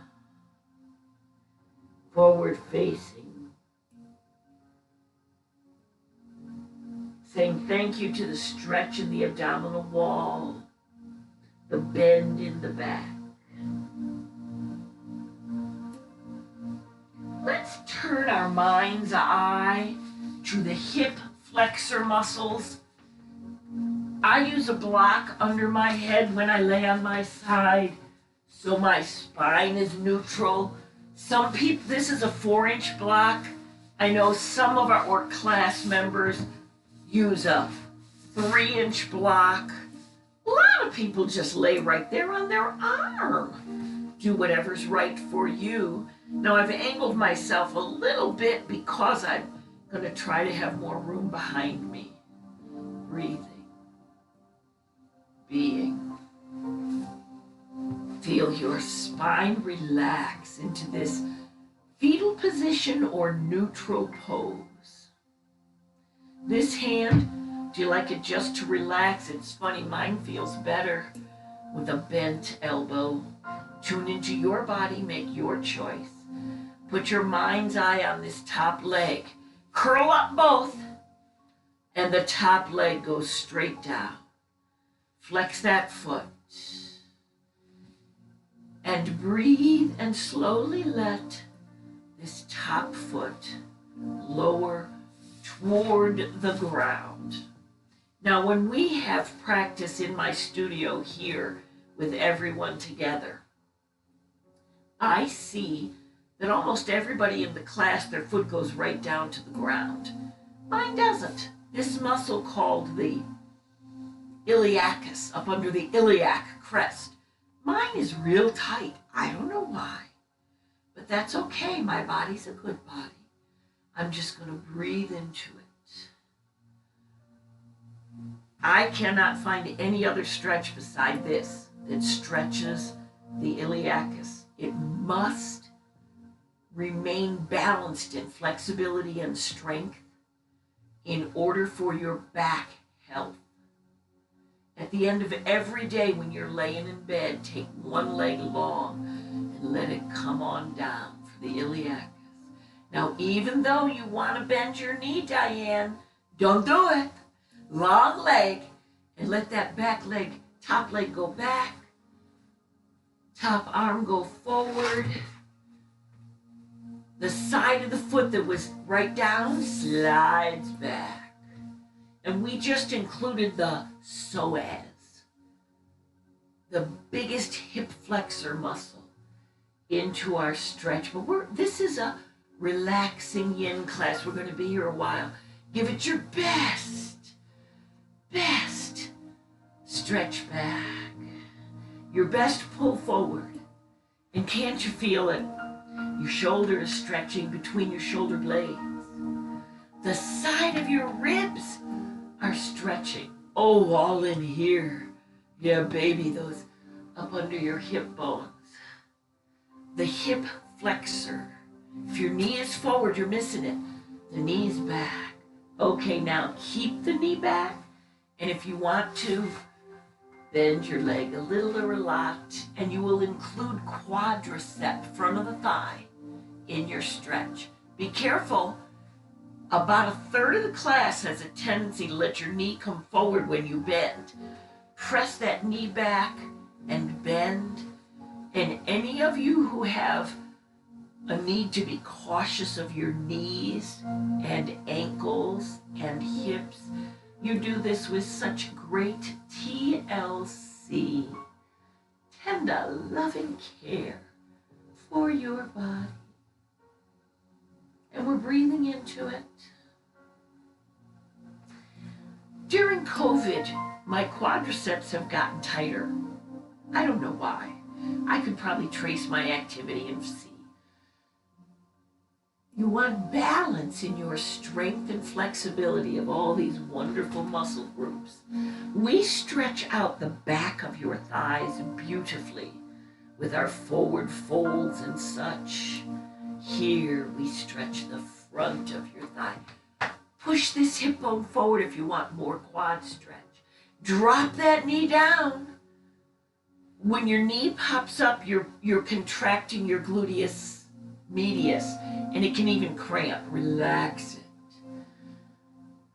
Forward facing. Saying thank you to the stretch in the abdominal wall, the bend in the back. Let's turn our mind's eye to the hip flexor muscles. I use a block under my head when I lay on my side, so my spine is neutral. Some people, this is a 4-inch block. I know some of our class members use a 3-inch block. A lot of people just lay right there on their arm. Do whatever's right for you. Now I've angled myself a little bit because I'm going to try to have more room behind me. Breathing. Being. Feel your spine relax into this fetal position or neutral pose. This hand, do you like it just to relax? It's funny, mine feels better with a bent elbow. Tune into your body, make your choice. Put your mind's eye on this top leg. Curl up both, and the top leg goes straight down. Flex that foot. And breathe and slowly let this top foot lower toward the ground. Now, when we have practice in my studio here with everyone together, I see that almost everybody in the class, their foot goes right down to the ground. Mine doesn't. This muscle called the iliacus, up under the iliac crest, mine is real tight. I don't know why, but that's okay. My body's a good body. I'm just going to breathe into it. I cannot find any other stretch beside this that stretches the iliacus. It must remain balanced in flexibility and strength in order for your back health. At the end of every day when you're laying in bed, take one leg long and let it come on down for the iliacus. Now, even though you want to bend your knee, Diane, don't do it. Long leg, and let that back leg, top leg go back, top arm go forward. The side of the foot that was right down slides back. And we just included the psoas, the biggest hip flexor muscle, into our stretch. But this is a relaxing yin class. We're going to be here a while. Give it your best. Stretch back. Your best pull forward. And can't you feel it? Your shoulder is stretching between your shoulder blades. The side of your ribs are stretching. Oh, all in here. Yeah, baby, those up under your hip bones. The hip flexor. If your knee is forward, you're missing it. The knee's back. Okay, now keep the knee back. And if you want to, bend your leg a little or a lot, and you will include quadricep, front of the thigh, in your stretch. Be careful. About a third of the class has a tendency to let your knee come forward when you bend. Press that knee back and bend. And any of you who have a need to be cautious of your knees and ankles and hips, you do this with such great TLC, tender, loving care for your body. And we're breathing into it. During COVID, my quadriceps have gotten tighter. I don't know why. I could probably trace my activity and see. You want balance in your strength and flexibility of all these wonderful muscle groups. We stretch out the back of your thighs beautifully with our forward folds and such. Here we stretch the front of your thigh. Push this hip bone forward if you want more quad stretch. Drop that knee down. When your knee pops up, you're contracting your gluteus medius, and it can even cramp. Relax it.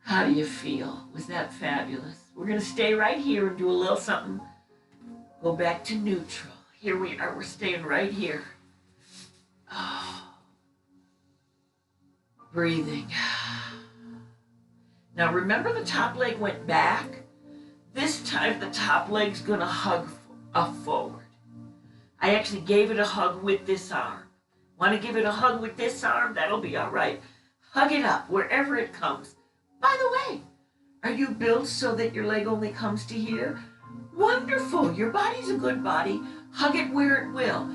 How do you feel? Was that fabulous? We're going to stay right here and do a little something. Go back to neutral. Here we are. We're staying right here. Oh. Breathing. Now remember, the top leg went back. This time the top leg's going to hug up forward. I actually gave it a hug with this arm. Want to give it a hug with this arm? That'll be all right. Hug it up wherever it comes. By the way, are you built so that your leg only comes to here? Wonderful. Your body's a good body. Hug it where it will.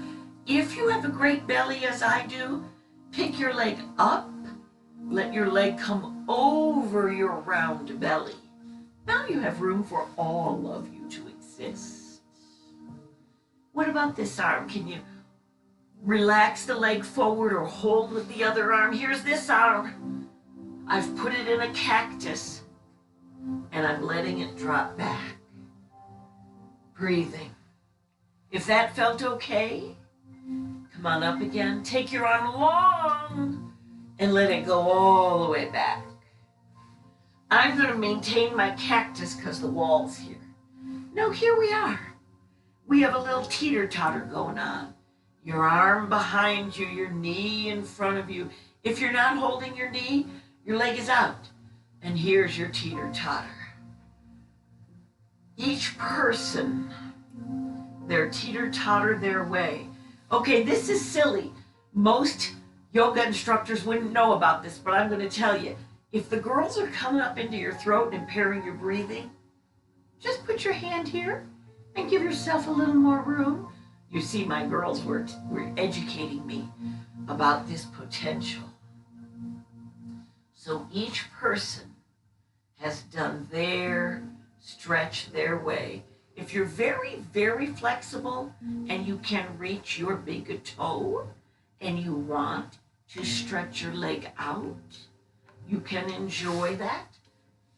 If you have a great belly, as I do, pick your leg up. Let your leg come over your round belly. Now you have room for all of you to exist. What about this arm? Can you relax the leg forward or hold with the other arm? Here's this arm. I've put it in a cactus and I'm letting it drop back. Breathing. If that felt okay, come on up again. Take your arm long and let it go all the way back. I'm going to maintain my cactus because the wall's here. No, here we are. We have a little teeter-totter going on. Your arm behind you, your knee in front of you. If you're not holding your knee, your leg is out. And here's your teeter-totter. Each person, their teeter-totter their way. Okay, this is silly. Most yoga instructors wouldn't know about this, but I'm going to tell you. If the girls are coming up into your throat and impairing your breathing, just put your hand here and give yourself a little more room. You see, my girls were educating me about this potential. So each person has done their stretch their way. If you're very, very flexible and you can reach your big toe and you want to stretch your leg out, you can enjoy that.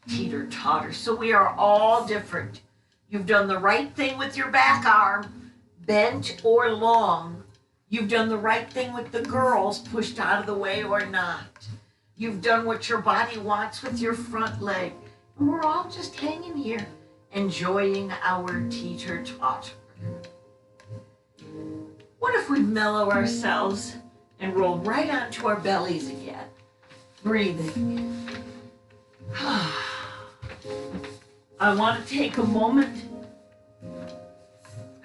Teeter-totter. So we are all different. You've done the right thing with your back arm, bent or long. You've done the right thing with the girls, pushed out of the way or not. You've done what your body wants with your front leg. And we're all just hanging here, enjoying our teeter-totter. What if we mellow ourselves and roll right onto our bellies again? Breathing. I want to take a moment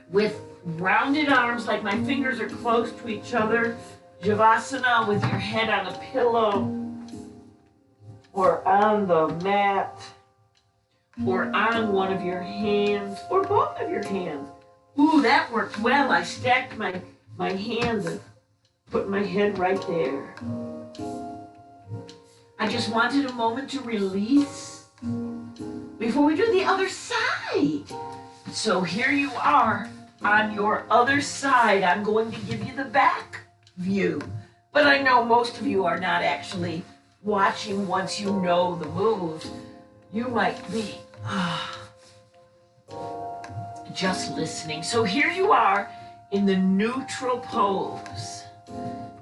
with rounded arms, like my fingers are close to each other. Javasana with your head on a pillow or on the mat or on one of your hands or both of your hands. Ooh, that worked well. I stacked my hands and put my head right there. I just wanted a moment to release before we do the other side. So here you are on your other side. I'm going to give you the back view. But I know most of you are not actually watching once you know the moves. You might be just listening. So here you are in the neutral pose.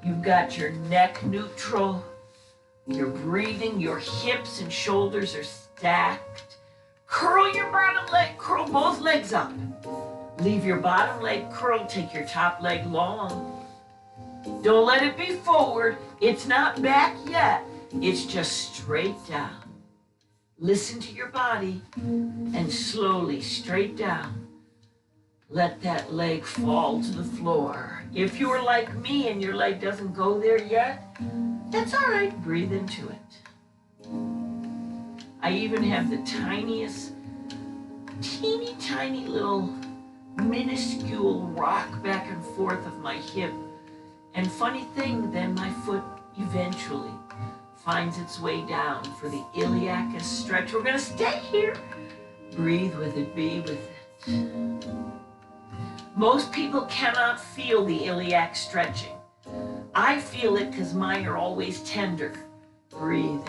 You've got your neck neutral. You're breathing. Your hips and shoulders are stacked. Curl your bottom leg. Curl both legs up. Leave your bottom leg curled. Take your top leg long. Don't let it be forward. It's not back yet. It's just straight down. Listen to your body and slowly straight down. Let that leg fall to the floor. If you're like me and your leg doesn't go there yet, that's all right. Breathe into it. I even have the tiniest, teeny tiny little minuscule rock back and forth of my hip. And funny thing, then my foot eventually finds its way down for the Iliacus Stretch. We're going to stay here. Breathe with it, be with it. Most people cannot feel the iliac stretching. I feel it because mine are always tender. Breathing.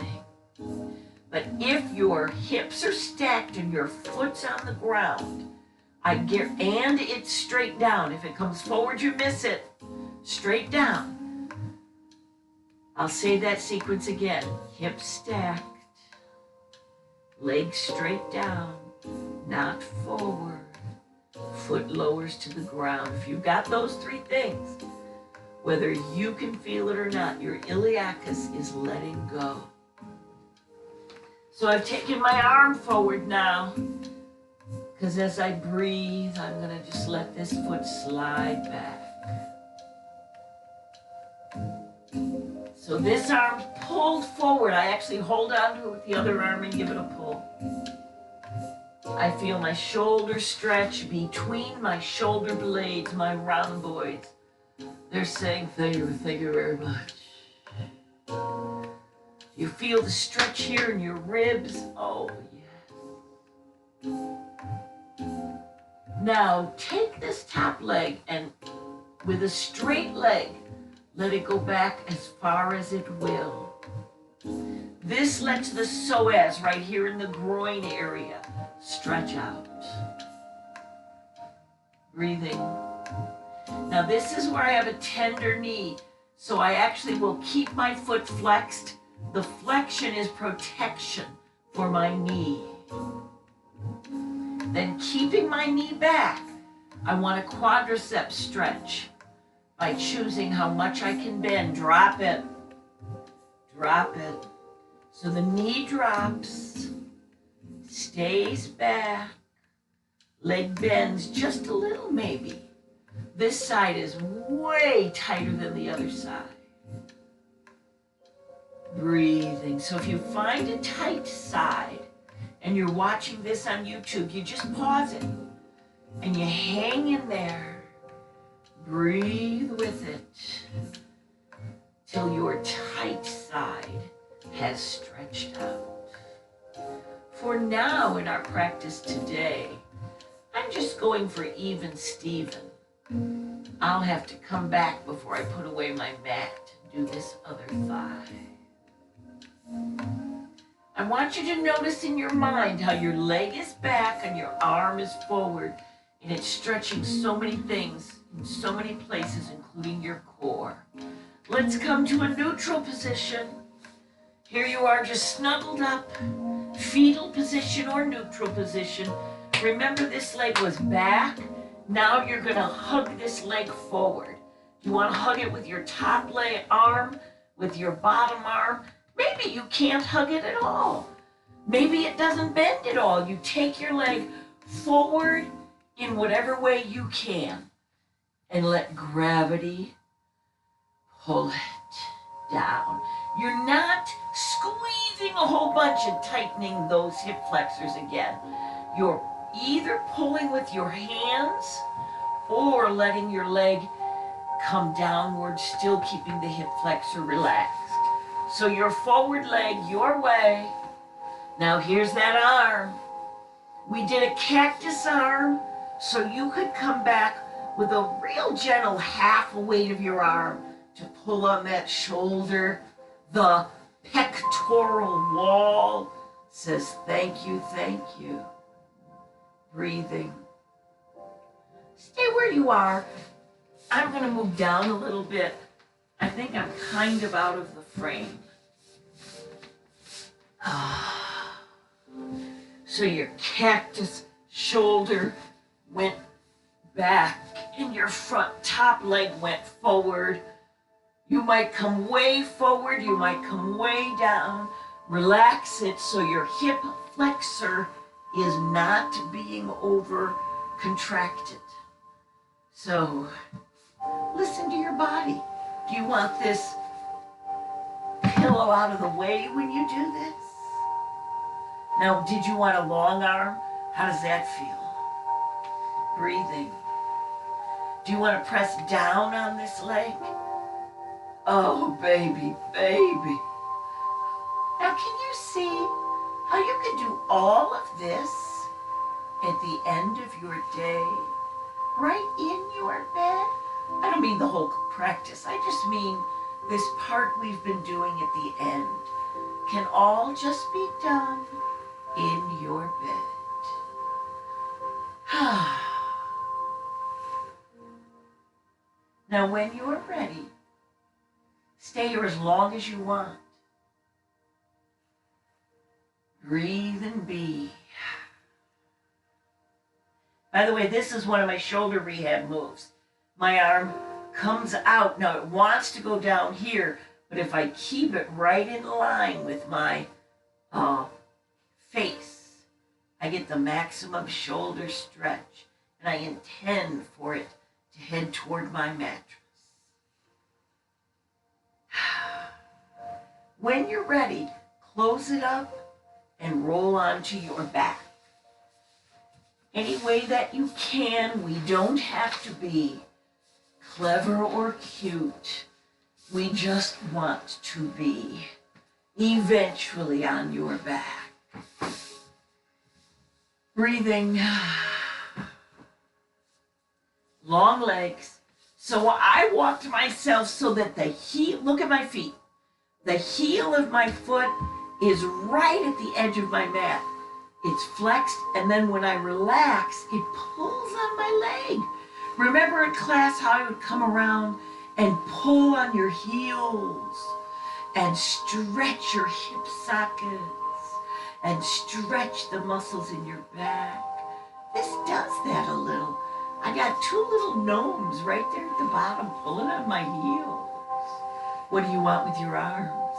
But if your hips are stacked and your foot's on the ground, and it's straight down. If it comes forward, you miss it. Straight down. I'll say that sequence again. Hips stacked. Legs straight down. Not forward. Foot lowers to the ground. If you've got those three things, whether you can feel it or not, your iliacus is letting go. So I've taken my arm forward now, because as I breathe, I'm going to just let this foot slide back. So this arm's pulled forward. I actually hold on to it with the other arm and give it a pull. I feel my shoulder stretch between my shoulder blades, my rhomboids. They're saying, thank you very much. You feel the stretch here in your ribs. Oh, yes. Now, take this top leg and with a straight leg, let it go back as far as it will. This lets the psoas right here in the groin area stretch out. Breathing. Now this is where I have a tender knee, so I actually will keep my foot flexed. The flexion is protection for my knee. Then keeping my knee back, I want a quadricep stretch by choosing how much I can bend. Drop it. Drop it. So the knee drops, stays back, leg bends just a little maybe. This side is way tighter than the other side. Breathing. So if you find a tight side and you're watching this on YouTube, you just pause it and you hang in there. Breathe with it till your tight side has stretched out. For now in our practice today, I'm just going for even Steven. I'll have to come back before I put away my mat to do this other thigh. I want you to notice in your mind how your leg is back and your arm is forward, and it's stretching so many things in so many places, including your core. Let's come to a neutral position. Here you are, just snuggled up, fetal position or neutral position. Remember, this leg was back. Now you're going to hug this leg forward. You want to hug it with your top leg arm, with your bottom arm. Maybe you can't hug it at all. Maybe it doesn't bend at all. You take your leg forward in whatever way you can and let gravity pull it down. You're not squeezing a whole bunch and tightening those hip flexors again. You're either pulling with your hands or letting your leg come downward, still keeping the hip flexor relaxed. So your forward leg your way. Now here's that arm. We did a cactus arm, so you could come back with a real gentle half a weight of your arm to pull on that shoulder. The pectoral wall says thank you, thank you. Breathing. Stay where you are. I'm going to move down a little bit. I think I'm kind of out of the frame. So your cactus shoulder went back and your front top leg went forward. You might come way forward, you might come way down. Relax it so your hip flexor is not being over contracted. So listen to your body. Do you want this pillow out of the way when you do this? Now, did you want a long arm? How does that feel? Breathing. Do you want to press down on this leg? Oh, baby, baby. Now, can you see how you can do all of this at the end of your day, right in your bed? I don't mean the whole practice. I just mean this part we've been doing at the end can all just be done in your bed. Now, when you're ready, stay here as long as you want. Breathe and be. By the way, this is one of my shoulder rehab moves. My arm comes out. Now, it wants to go down here, but if I keep it right in line with my face, I get the maximum shoulder stretch, and I intend for it to head toward my mattress. When you're ready, close it up and roll onto your back. Any way that you can. We don't have to be clever or cute. We just want to be eventually on your back. Breathing. Long legs. So I walked myself so that the heel, look at my feet. The heel of my foot is right at the edge of my mat. It's flexed, and then when I relax, it pulls on my leg. Remember in class how I would come around and pull on your heels and stretch your hip sockets and stretch the muscles in your back? This does that a little. I got two little gnomes right there at the bottom pulling on my heels. What do you want with your arms?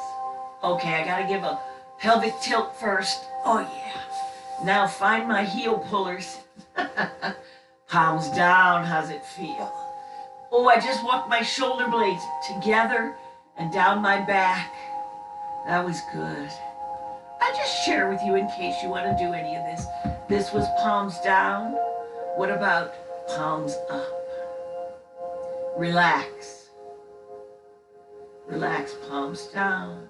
Okay, I gotta give a pelvic tilt first. Oh yeah. Now find my heel pullers. Palms down, how's it feel? Oh, I just walked my shoulder blades together and down my back. That was good. I just share with you in case you want to do any of this. This was palms down. What about palms up? Relax. Relax, palms down.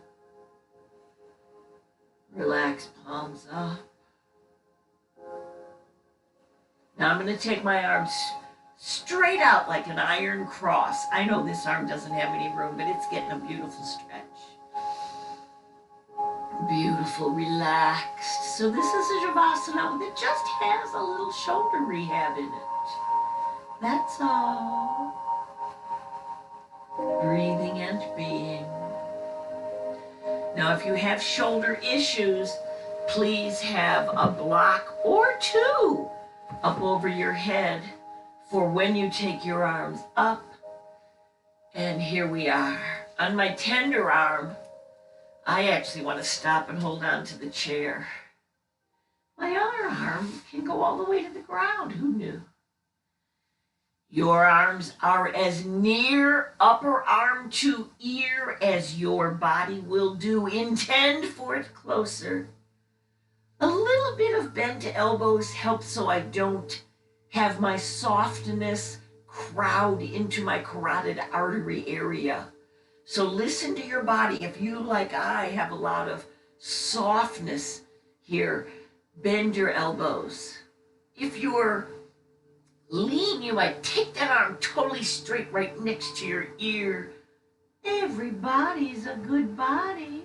Relax, palms up. Now I'm going to take my arms straight out like an iron cross. I know this arm doesn't have any room, but it's getting a beautiful stretch. Beautiful, relaxed. So this is a Javasana that just has a little shoulder rehab in it. That's all. Breathing and being. Now, if you have shoulder issues, please have a block or two up over your head for when you take your arms up. And here we are. On my tender arm, I actually want to stop and hold on to the chair. My other arm can go all the way to the ground. Who knew? Your arms are as near upper arm to ear as your body will do. Intend for it closer. A little bit of bent elbows helps so I don't have my softness crowd into my carotid artery area. So listen to your body. If you, like I, have a lot of softness here, bend your elbows. If you're lean, you might take that arm totally straight right next to your ear. Everybody's a good body.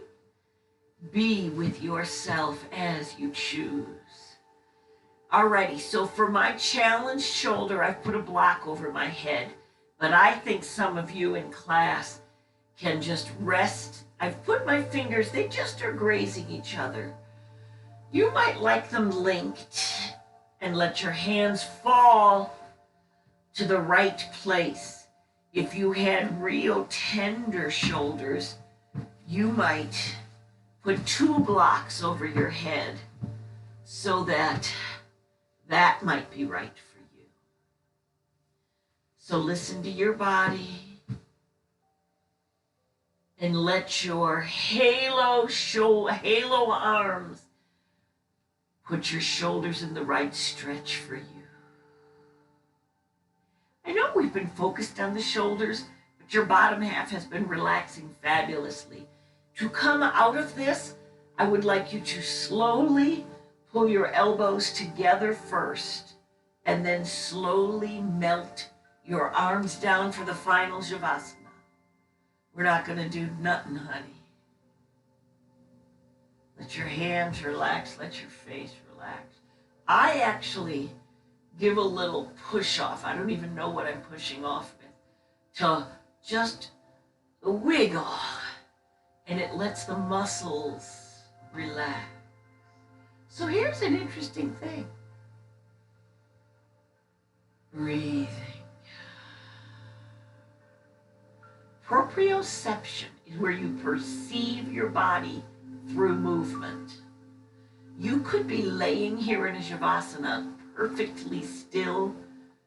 Be with yourself as you choose. Alrighty, so for my challenged shoulder, I've put a block over my head, but I think some of you in class can just rest. I've put my fingers, they just are grazing each other. You might like them linked and let your hands fall to the right place. If you had real tender shoulders, you might put 2 blocks over your head so that that might be right for you. So listen to your body and let your halo arms put your shoulders in the right stretch for you. I know we've been focused on the shoulders, but your bottom half has been relaxing fabulously. To come out of this, I would like you to slowly pull your elbows together first, and then slowly melt your arms down for the final Javasana. We're not going to do nothing, honey. Let your hands relax, let your face relax. I actually give a little push off. I don't even know what I'm pushing off with. To just wiggle. And it lets the muscles relax. So here's an interesting thing. Breathing. Proprioception is where you perceive your body through movement. You could be laying here in a Javasana perfectly still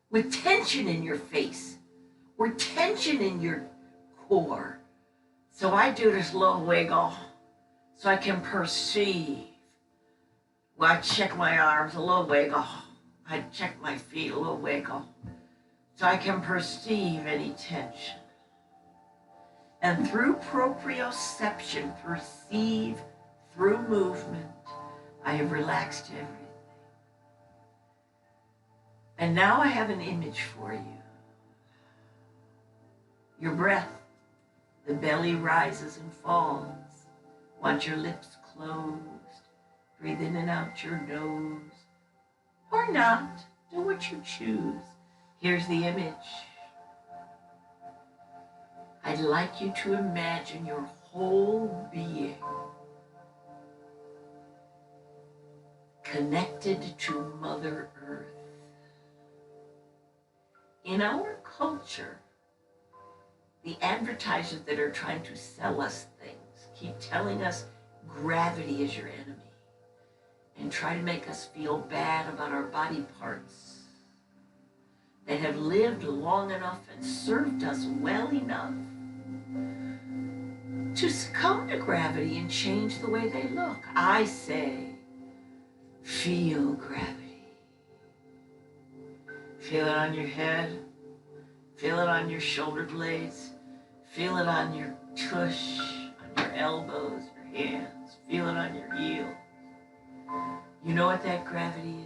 with tension in your face or tension in your core. So I do this little wiggle so I can perceive. Well, I check my arms, a little wiggle. I check my feet, a little wiggle. So I can perceive any tension. And through proprioception, perceive through movement, I have relaxed everything. And now I have an image for you. Your breath. The belly rises and falls. Want your lips closed. Breathe in and out your nose. Or not. Do what you choose. Here's the image. I'd like you to imagine your whole being connected to Mother Earth. In our culture, the advertisers that are trying to sell us things keep telling us gravity is your enemy and try to make us feel bad about our body parts that have lived long enough and served us well enough to succumb to gravity and change the way they look. I say, feel gravity. Feel it on your head. Feel it on your shoulder blades. Feel it on your tush, on your elbows, your hands. Feel it on your heels. You know what that gravity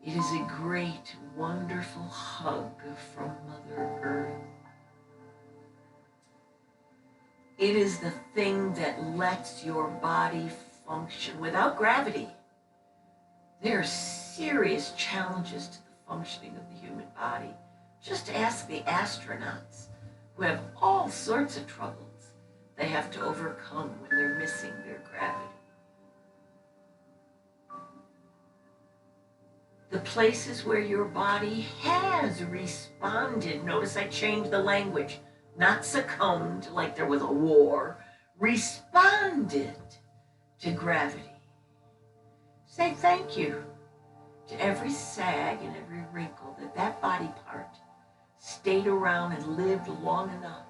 is? It is a great, wonderful hug from Mother Earth. It is the thing that lets your body function without gravity. There are serious challenges to the functioning of the human body. Just ask the astronauts, who have all sorts of troubles they have to overcome when they're missing their gravity. The places where your body has responded, notice I changed the language, not succumbed like there was a war, responded to gravity. Say thank you to every sag and every wrinkle that body part stayed around and lived long enough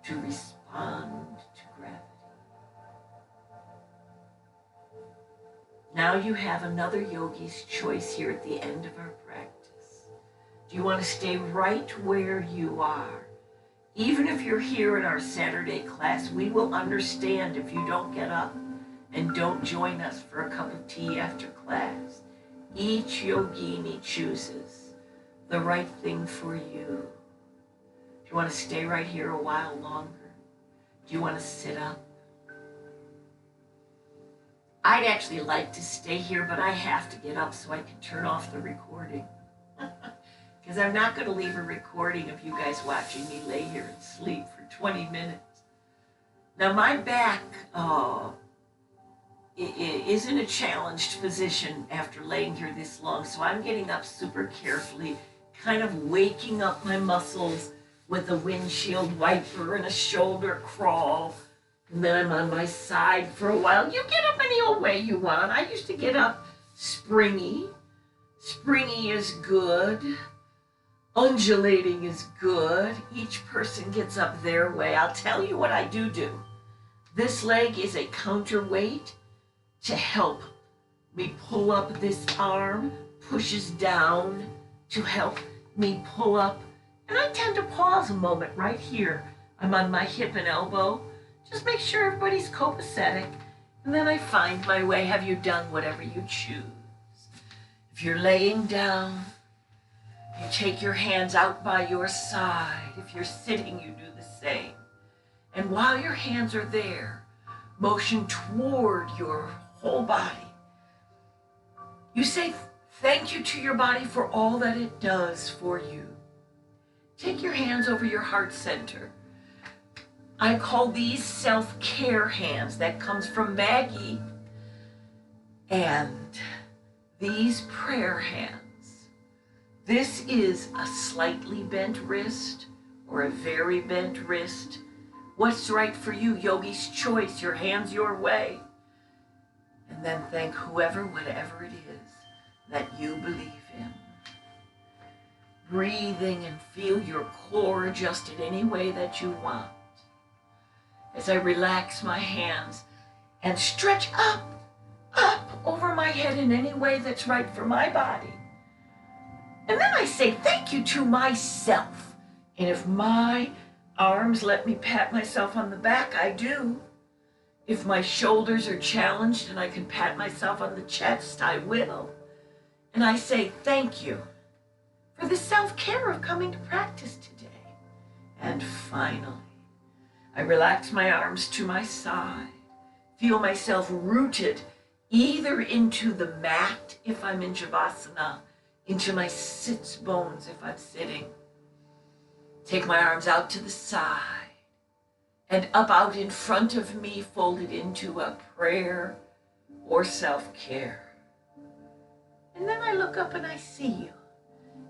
to respond to gravity. Now you have another yogi's choice here at the end of our practice. Do you want to stay right where you are? Even if you're here in our Saturday class, we will understand if you don't get up and don't join us for a cup of tea after class. Each yogini chooses the right thing for you. Do you want to stay right here a while longer? Do you want to sit up? I'd actually like to stay here, but I have to get up so I can turn off the recording. Because I'm not going to leave a recording of you guys watching me lay here and sleep for 20 minutes. Now my back is in a challenged position after laying here this long, so I'm getting up super carefully, kind of waking up my muscles with a windshield wiper and a shoulder crawl. And then I'm on my side for a while. You get up any old way you want. I used to get up springy. Springy is good. Undulating is good. Each person gets up their way. I'll tell you what I do. This leg is a counterweight to help me pull up. This arm pushes down to help me pull up. And I tend to pause a moment right here. I'm on my hip and elbow. Just make sure everybody's copacetic, and then I find my way. Have you done whatever you choose? If you're laying down, you take your hands out by your side. If you're sitting, you do the same. And while your hands are there, motion toward your whole body. You say thank you to your body for all that it does for you. Take your hands over your heart center. I call these self-care hands. That comes from Maggie. And these prayer hands. This is a slightly bent wrist or a very bent wrist. What's right for you? Yogi's choice. Your hands your way. And then thank whoever, whatever it is that you believe in. Breathing and feel your core adjusted any way that you want. As I relax my hands and stretch up over my head in any way that's right for my body. And then I say thank you to myself. And if my arms let me pat myself on the back, I do. If my shoulders are challenged and I can pat myself on the chest, I will. And I say thank you for the self-care of coming to practice today. And finally, I relax my arms to my side, feel myself rooted either into the mat if I'm in Javasana, into my sits bones if I'm sitting. Take my arms out to the side and up out in front of me, folded into a prayer or self-care. And then I look up and I see you.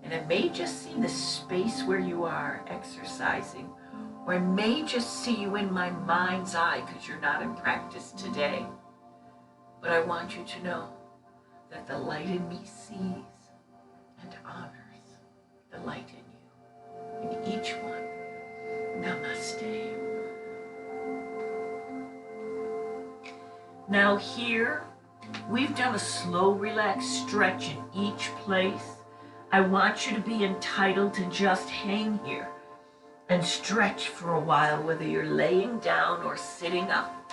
And I may just see the space where you are exercising, or I may just see you in my mind's eye because you're not in practice today. But I want you to know that the light in me sees and honors the light in you. In each one. Namaste. Now here, we've done a slow, relaxed stretch in each place. I want you to be entitled to just hang here and stretch for a while, whether you're laying down or sitting up.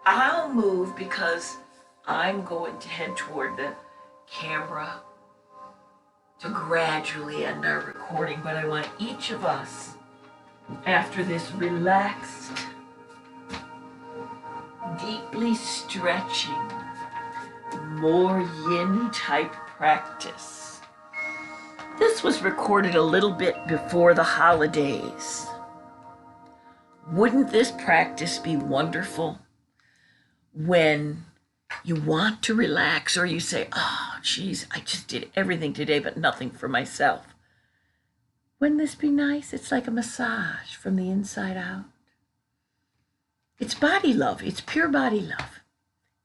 I'll move because I'm going to head toward the camera to gradually end our recording, but I want each of us, after this relaxed, deeply stretching, more yin type practice. This was recorded a little bit before the holidays. Wouldn't this practice be wonderful when you want to relax, or you say, oh, geez, I just did everything today, but nothing for myself? Wouldn't this be nice? It's like a massage from the inside out. It's body love. It's pure body love.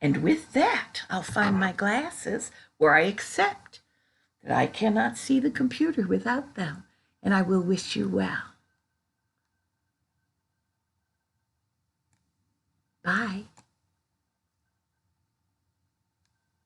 And with that, I'll find my glasses where I accept that I cannot see the computer without them. And I will wish you well. Bye.